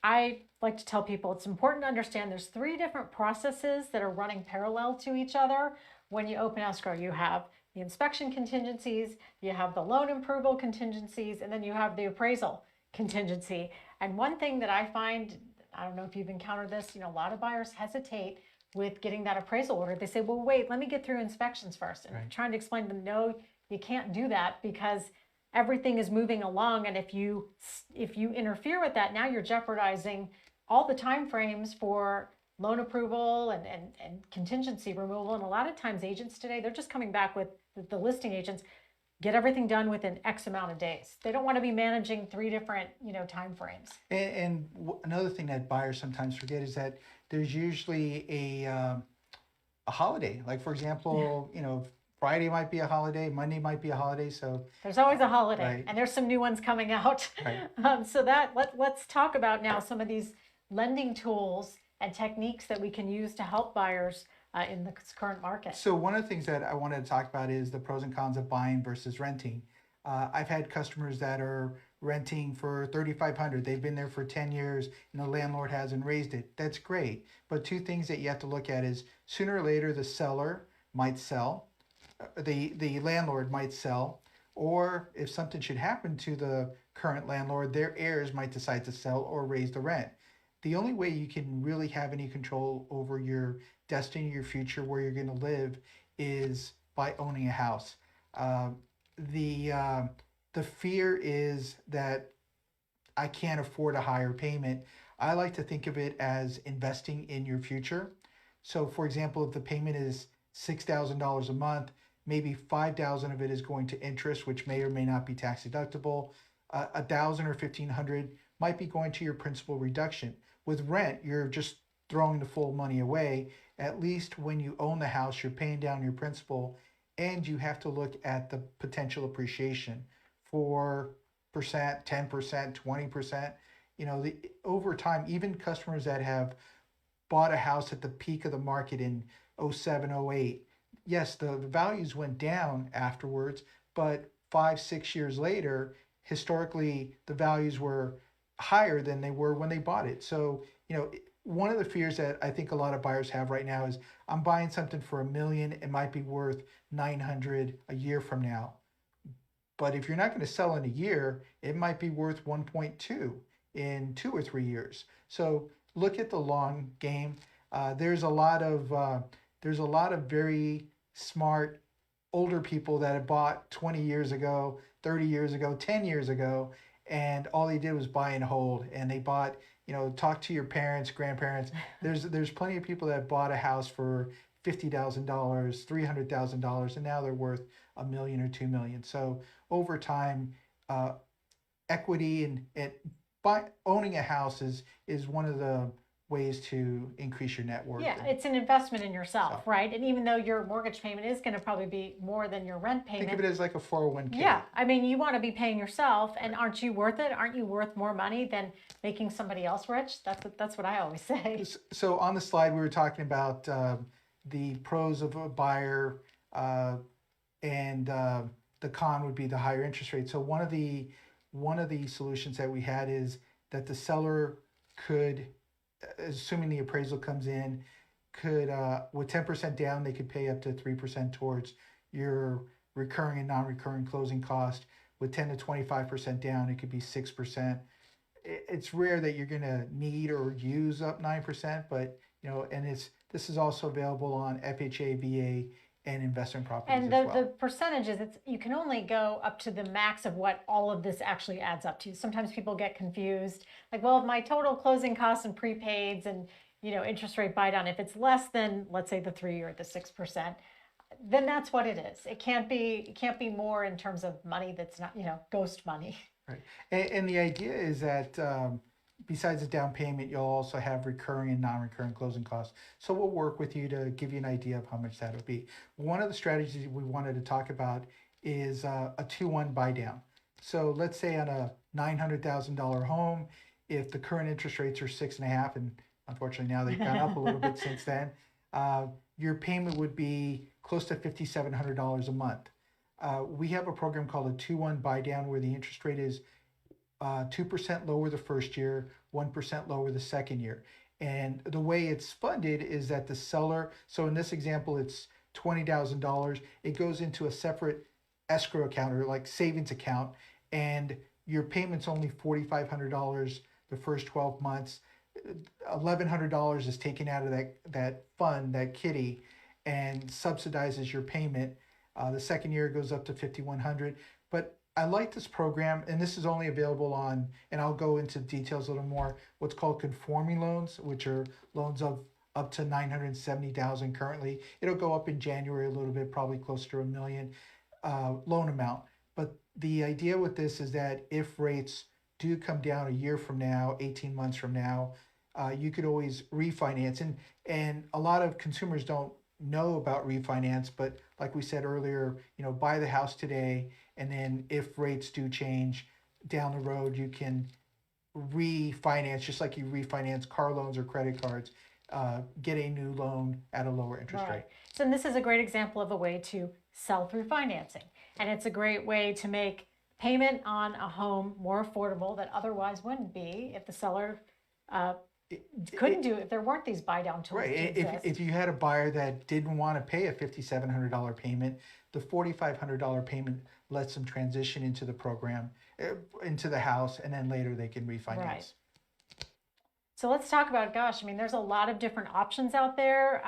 I like to tell people it's important to understand there's 3 different processes that are running parallel to each other. When you open escrow, you have the inspection contingencies, you have the loan approval contingencies, and then you have the appraisal contingency. And one thing that I find, I don't know if you've encountered this, a lot of buyers hesitate with getting that appraisal order. They say, well, wait, let me get through inspections first. And I'm trying to explain to them, no, you can't do that because everything is moving along. And if you interfere with that, now you're jeopardizing all the time frames for loan approval and contingency removal. And a lot of times agents today, they're just coming back with the listing agents, get everything done within X amount of days. They don't want to be managing 3 different, time frames. And another thing that buyers sometimes forget is that there's usually a holiday. Like for example, Friday might be a holiday, Monday might be a holiday. So there's always a holiday, right. And there's some new ones coming out. Right. So let's talk about now some of these lending tools and techniques that we can use to help buyers in the current market. So one of the things that I wanted to talk about is the pros and cons of buying versus renting. I've had customers that are renting for $3,500. They've been there for 10 years and the landlord hasn't raised it. That's great. But 2 things that you have to look at is sooner or later the seller might sell, the landlord might sell, or if something should happen to the current landlord, their heirs might decide to sell or raise the rent. The only way you can really have any control over your destiny, your future, where you're going to live, is by owning a house. The fear is that I can't afford a higher payment. I like to think of it as investing in your future. So, for example, if the payment is $6,000 a month, maybe 5,000 of it is going to interest, which may or may not be tax deductible. 1,000 or 1,500 might be going to your principal reduction. With rent, you're just throwing the full money away. At least when you own the house, you're paying down your principal, and you have to look at the potential appreciation, 4%, 10%, 20%. Over time, even customers that have bought a house at the peak of the market in 07, 08, yes, the values went down afterwards, but 5, 6 years later, historically the values were higher than they were when they bought it. So, one of the fears that I think a lot of buyers have right now is I'm buying something for $1 million, it might be worth 900 a year from now. But if you're not going to sell in a year, it might be worth 1.2 in 2 or 3 years. So look at the long game. There's a lot of very smart older people that had bought 20 years ago, 30 years ago, 10 years ago, and all they did was buy and hold. And they bought, talk to your parents, grandparents. There's plenty of people that bought a house for $50,000, $300,000, and now they're worth $1 million or $2 million. So over time, uh, equity and owning a house is one of the ways to increase your net worth. Yeah, And it's an investment in so yourself, right? And even though your mortgage payment is going to probably be more than your rent think of payment, it as like a 401k. yeah, I mean, you want to be paying yourself, and Right. aren't you worth it? Aren't you worth more money than making somebody else rich? That's what I always say. So on the slide, we were talking about the pros of a buyer, uh, and the con would be the higher interest rate. So one of the solutions that we had is that the seller could, assuming the appraisal comes in, could with 10% down, they could pay up to 3% towards your recurring and non-recurring closing cost. With 10 to 25% down, it could be 6%. It's rare that you're going to need or use up 9%, but and this is also available on FHA, VA, and investment properties And as the well. percentages, it's you can only go up to the max of what all of this actually adds up to. Sometimes people get confused, like, well, if my total closing costs and prepaids and interest rate buy down, if it's less than, let's say, the 3 or the 6%, then that's what it is. It can't be more in terms of money that's not ghost money. Right. And the idea is that besides the down payment, you'll also have recurring and non-recurring closing costs. So we'll work with you to give you an idea of how much that would be. One of the strategies we wanted to talk about is a 2-1 buy down. So let's say on a $900,000 home, if the current interest rates are 6.5, and unfortunately now they've gone up a little bit since then, uh, your payment would be close to $5,700 a month. We have a program called a 2-1 buy down where the interest rate is 2% lower the first year, 1% lower the second year. And the way it's funded is that the seller, so in this example, it's $20,000. It goes into a separate escrow account or like savings account, and your payment's only $4,500 the first 12 months. $1,100 is taken out of that fund, that kitty, and subsidizes your payment. The second year goes up to 5,100. But I like this program, and this is only available on, and I'll go into details a little more, what's called conforming loans, which are loans of up to 970,000 currently. It'll go up in January a little bit, probably closer to $1 million loan amount. But the idea with this is that if rates do come down a year from now, 18 months from now, you could always refinance. And a lot of consumers don't know about refinance, but like we said earlier, buy the house today, and then if rates do change down the road, you can refinance just like you refinance car loans or credit cards, get a new loan at a lower interest rate. Right. So this is a great example of a way to sell through financing. And it's a great way to make payment on a home more affordable that otherwise wouldn't be if the seller uh, couldn't do it, if there weren't these buy down tools Right. to If exist. you had a buyer that didn't want to pay a $5,700 payment, the $4,500 payment lets them transition into the program, into the house, and then later they can refinance. Right. So let's talk about, gosh, I mean, there's a lot of different options out there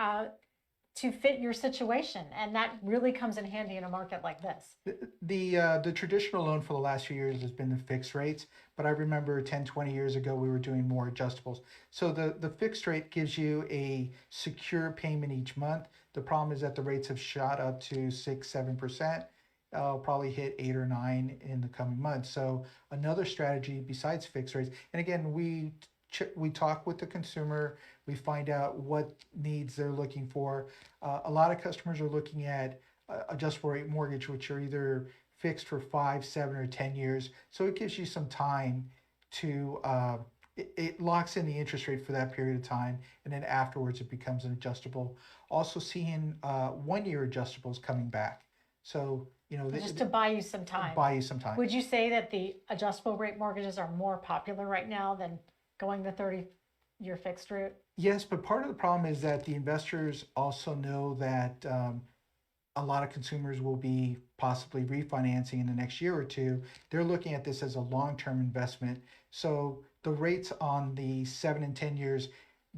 to fit your situation. And that really comes in handy in a market like this. The traditional loan for the last few years has been the fixed rates, but I remember 10, 20 years ago we were doing more adjustables. So the fixed rate gives you a secure payment each month. The problem is that the rates have shot up to 6, 7%. I'll probably hit 8 or 9 in the coming months. So another strategy besides fixed rates, and again, we talk with the consumer, we find out what needs they're looking for. A lot of customers are looking at adjustable rate mortgage, which are either fixed for 5, 7, or 10 years. So it gives you some time to, it locks in the interest rate for that period of time, and then afterwards it becomes an adjustable. Also seeing 1-year adjustables coming back. So, Just to buy you some time. buy you some time. Would you say that the adjustable rate mortgages are more popular right now than going the 30-year fixed route? Yes, but part of the problem is that the investors also know that a lot of consumers will be possibly refinancing in the next year or two. They're looking at this as a long-term investment. So the rates on the 7 and 10 years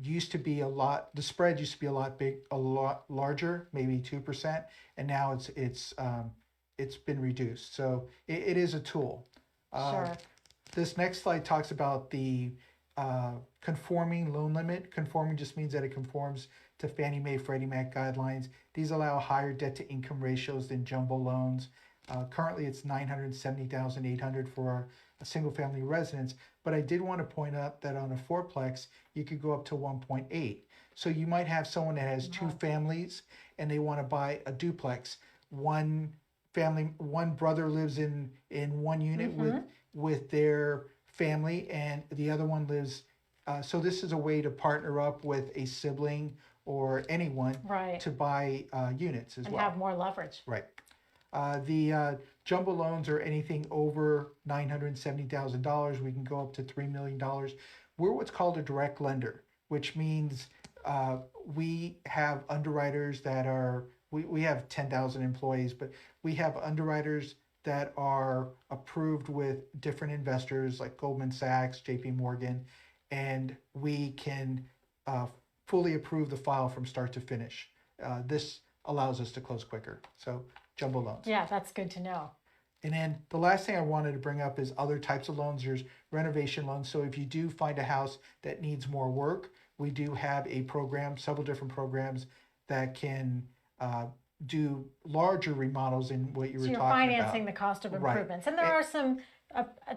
used to be a lot. The spread used to be a lot big, a lot larger, maybe 2%, and now it's been reduced. So it is a tool. Uh, Sure. this next slide talks about the conforming loan limit. Conforming just means that it conforms to Fannie Mae, Freddie Mac guidelines. These allow higher debt to income ratios than jumbo loans. Currently, it's $970,800 for a single family residence. But I did want to point out that on a fourplex, you could go up to 1.8. So you might have someone that has two families and they want to buy a duplex. One brother lives in one unit with their family, and the other one lives. So this is a way to partner up with a sibling or anyone Right. to buy units as And well. have more leverage. Right. The jumbo loans are anything over $970,000. We can go up to $3 million. We're what's called a direct lender, which means we have underwriters that are, we have 10,000 employees, but we have underwriters that are approved with different investors like Goldman Sachs, JP Morgan, and we can fully approve the file from start to finish. This allows us to close quicker. So jumbo loans. Yeah, that's good to know. And then the last thing I wanted to bring up is other types of loans. There's renovation loans. So if you do find a house that needs more work, we do have a program, several different programs that can do larger remodels in what you were So you're talking financing about. the cost of Right. improvements. And there are some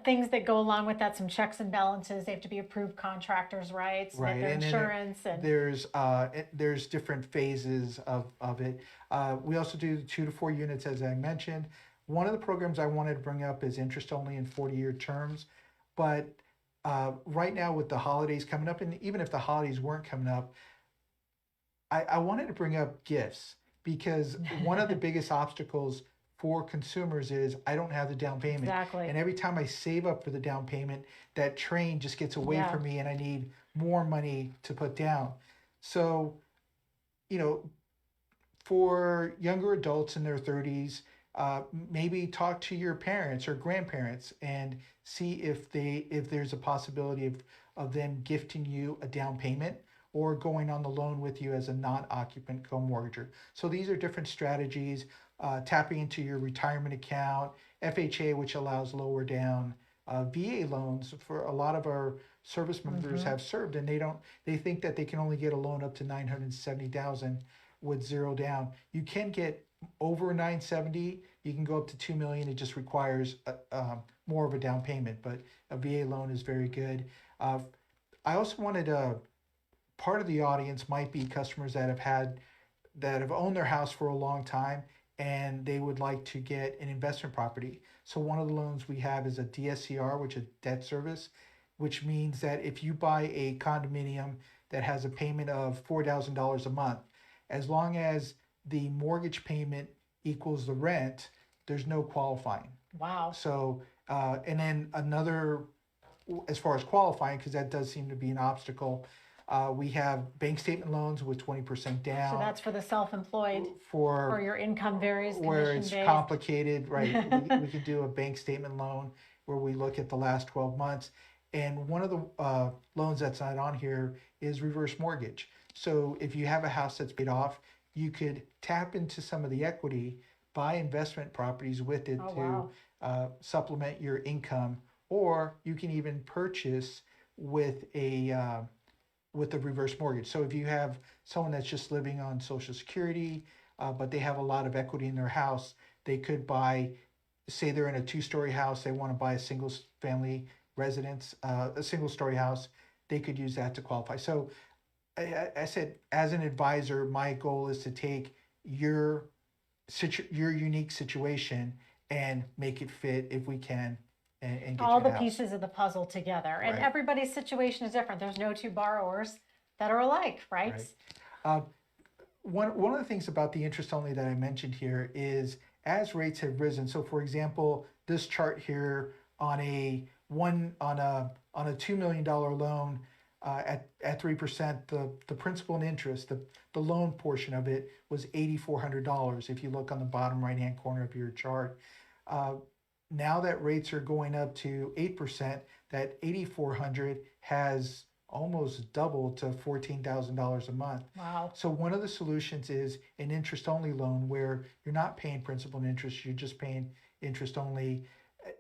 things that go along with that, some checks and balances. They have to be approved contractors, right? Right, Their and then insurance and there's different phases of it. We also do 2 to 4 units, as I mentioned. One of the programs I wanted to bring up is interest only in 40-year terms, but right now with the holidays coming up, and even if the holidays weren't coming up, I wanted to bring up gifts because one of the biggest obstacles for consumers is I don't have the down payment. Exactly. And every time I save up for the down payment, that train just gets away Yeah. from me and I need more money to put down. So, you know, for younger adults in their 30s, maybe talk to your parents or grandparents and see if there's a possibility of them gifting you a down payment or going on the loan with you as a non-occupant co-mortgager. So these are different strategies. Tapping into your retirement account, FHA, which allows lower down, VA loans for a lot of our service members have served, and they think that they can only get a loan up to 970,000 with zero down. You can get over 970. You can go up to 2 million. It just requires more of a down payment, but a VA loan is very good. I also wanted part of the audience might be customers that have owned their house for a long time and they would like to get an investment property. So one of the loans we have is a DSCR, which is debt service, which means that if you buy a condominium that has a payment of $4,000 a month, as long as the mortgage payment equals the rent, there's no qualifying. Wow. So, and then another, as far as qualifying, because that does seem to be an obstacle, we have bank statement loans with 20% down. So that's for the self-employed, for or your income varies where it's commission-based. complicated, right? we could do a bank statement loan where we look at the last 12 months. And one of the loans that's not on here is reverse mortgage. So if you have a house that's paid off, you could tap into some of the equity, buy investment properties with it Oh, to supplement your income, or you can even purchase with a reverse mortgage. So if you have someone that's just living on Social Security, but they have a lot of equity in their house, they could buy, say they're in a 2-story house, they want to buy a single family residence, a single story house, they could use that to qualify. So I said, as an advisor, my goal is to take your unique situation and make it fit if we can, and get all you the a house. pieces of the puzzle together. And Right. everybody's situation is different. There's no two borrowers that are alike, right? Right. One of the things about the interest only that I mentioned here is as rates have risen. So, for example, this chart here on a $2 million loan at 3%, the principal and interest, the loan portion of it was $8,400. If you look on the bottom right hand corner of your chart, uh, now that rates are going up to 8%, that 8,400 has almost doubled to $14,000 a month. Wow. So one of the solutions is an interest only loan where you're not paying principal and interest, you're just paying interest only.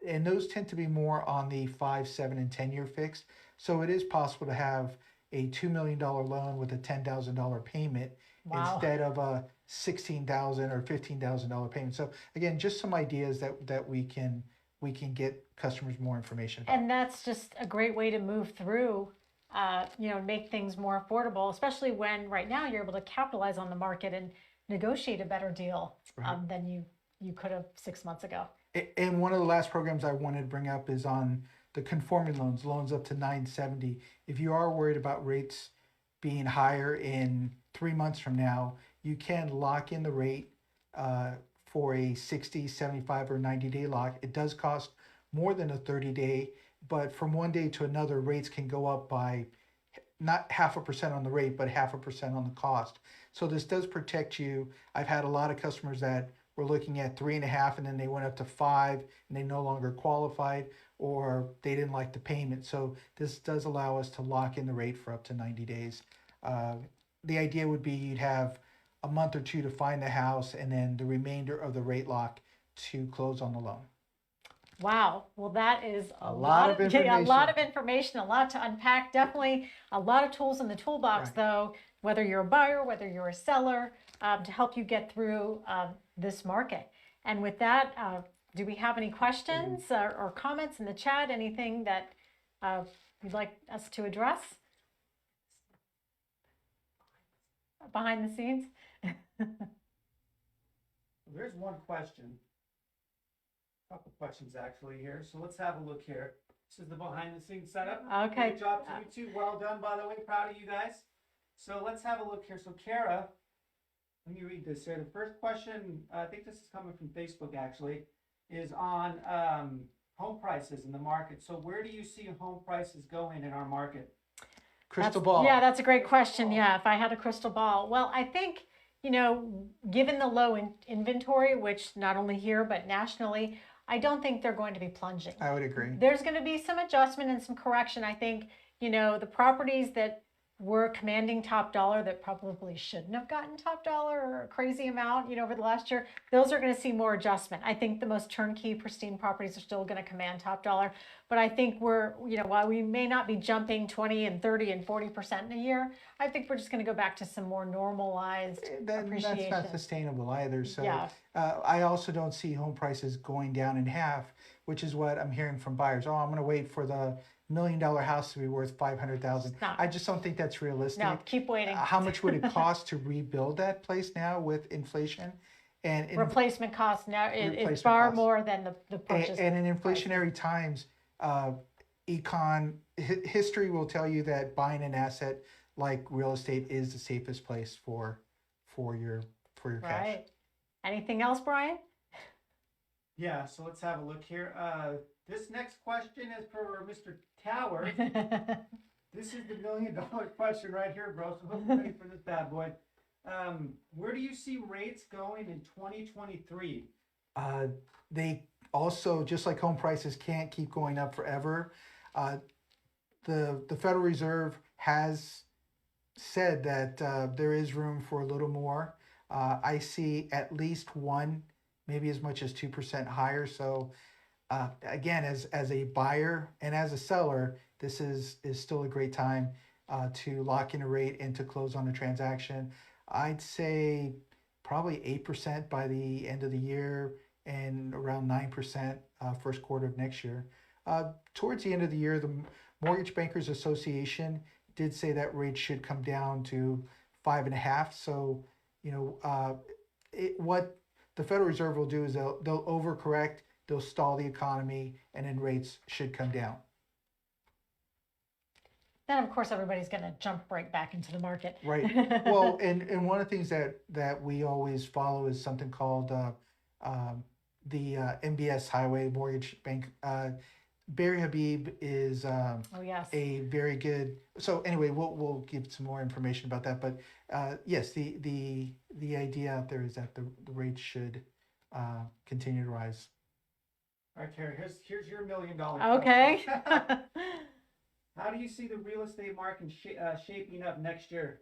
And those tend to be more on the 5, 7, and 10-year fixed. So it is possible to have a $2 million loan with a $10,000 payment Wow. instead of a $16,000 or $15,000 payment. So again, just some ideas that we can get customers more information about. And that's just a great way to move through, make things more affordable, especially when right now you're able to capitalize on the market and negotiate a better deal Right. than you could have 6 months ago. And one of the last programs I wanted to bring up is on the conforming loans up to 970. If you are worried about rates being higher in 3 months from now, you can lock in the rate uh, for a 60, 75, or 90-day lock. It does cost more than a 30-day, but from one day to another, rates can go up by not 0.5% on the rate, but 0.5% on the cost. So this does protect you. I've had a lot of customers that were looking at 3.5, and then they went up to 5, and they no longer qualified, or they didn't like the payment. So this does allow us to lock in the rate for up to 90 days. Uh, the idea would be you'd have a month or two to find the house, and then the remainder of the rate lock to close on the loan. Wow. Well, that is A lot of yeah, a lot information. of information, a lot to unpack. Definitely a lot of tools in the toolbox, Right. though, whether you're a buyer, whether you're a seller, to help you get through this market. And with that, do we have any questions or comments in the chat? Anything that you'd like us to address behind the scenes? There's one question. A couple questions actually here. So let's have a look here. This is the behind the scenes setup. Okay. Great job to you two. Well done, by the way. Proud of you guys. So let's have a look here. So Kara, let me read this here. The first question, I think this is coming from Facebook actually, is on home prices in the market. So where do you see home prices going in our market? Crystal ball. Yeah, that's a great question. Yeah, if I had a crystal ball. Well, I think, given the low inventory, which not only here, but nationally, I don't think they're going to be plunging. I would agree. There's going to be some adjustment and some correction. I think, the properties that were commanding top dollar that probably shouldn't have gotten top dollar or a crazy amount, over the last year, those are going to see more adjustment. I think the most turnkey, pristine properties are still going to command top dollar. But I think we're, while we may not be jumping 20 and 30 and 40% in a year, I think we're just going to go back to some more normalized appreciation. That's not sustainable either. So Yeah. I also don't see home prices going down in half, which is what I'm hearing from buyers. Oh, I'm going to wait for the $1 million house to be worth 500,000. I just don't think that's realistic. No, keep waiting. How much would it cost to rebuild that place now with inflation? And replacement cost now it's Replacement far costs. more than the purchase. and in inflationary times, history will tell you that buying an asset like real estate is the safest place for your cash. Right. Anything else, Brian? Yeah, so let's have a look here. This next question is for Mr. Tower. This is the $1 million question right here, bro. So hope you're ready for this bad boy. Where do you see rates going in 2023? They also, just like home prices, can't keep going up forever. The Federal Reserve has said that there is room for a little more. I see at least 1, maybe as much as 2% higher. So again, as a buyer and as a seller, this is still a great time to lock in a rate and to close on a transaction. I'd say probably 8% by the end of the year and around 9% first quarter of next year. Towards the end of the year, the Mortgage Bankers Association did say that rates should come down to 5.5. So, what the Federal Reserve will do is they'll overcorrect, they'll stall the economy, and then rates should come down. Then, of course, everybody's going to jump right back into the market. Right. Well, and one of the things that we always follow is something called the MBS Highway Mortgage Bank. Barry Habib is Oh, yes. a very good. So anyway, we'll give some more information about that. But yes, the idea out there is that the rates should continue to rise. All right, Carrie, here's your $1 million Okay. question. How do you see the real estate market shaping up next year?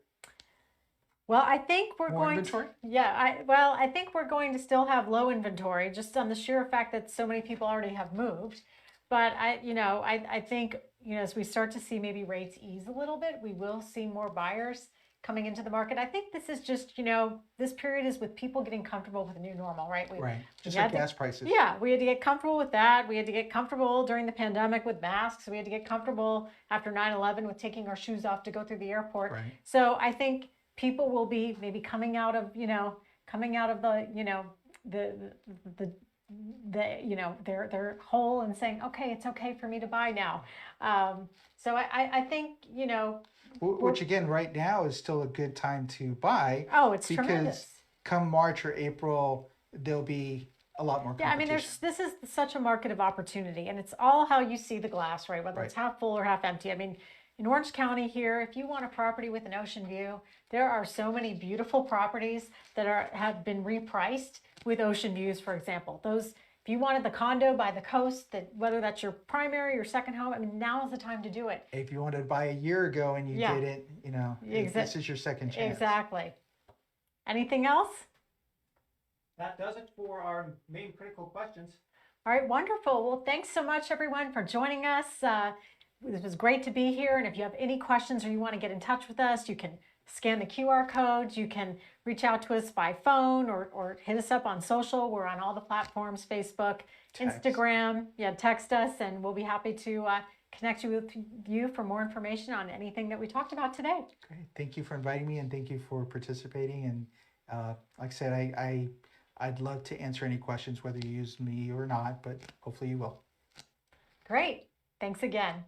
Well, I think we're More going inventory? to, yeah, I think we're going to still have low inventory just on the sheer fact that so many people already have moved. But I think, as we start to see maybe rates ease a little bit, we will see more buyers coming into the market. I think this is just, this period is with people getting comfortable with the new normal, right? Right. Just had like to- gas prices. Yeah, we had to get comfortable with that. We had to get comfortable during the pandemic with masks. We had to get comfortable after 9/11 with taking our shoes off to go through the airport. Right. So I think people will be maybe coming out of the their hole and saying, okay, it's okay for me to buy now. So I think Which again, right now is still a good time to buy. Oh, it's because tremendous. come March or April, there'll be a lot more Yeah, I competition. mean, this is such a market of opportunity, and it's all how you see the glass, right? Whether it's Right. half full or half empty. I mean, in Orange County here, if you want a property with an ocean view, there are so many beautiful properties that have been repriced with ocean views, for example. If you wanted the condo by the coast, whether that's your primary or second home, I mean, now is the time to do it. If you wanted to buy a year ago and you Yeah. didn't, this is your second chance. Exactly. Anything else? That does it for our main critical questions. All right, wonderful. Well, thanks so much, everyone, for joining us. It was great to be here. And if you have any questions or you want to get in touch with us, you can scan the QR codes. You can reach out to us by phone or hit us up on social. We're on all the platforms, Facebook, Text. Instagram. Yeah, text us, and we'll be happy to connect you with you for more information on anything that we talked about today. Great. Thank you for inviting me, and thank you for participating. And like I said, I'd love to answer any questions, whether you use me or not, but hopefully you will. Great. Thanks again.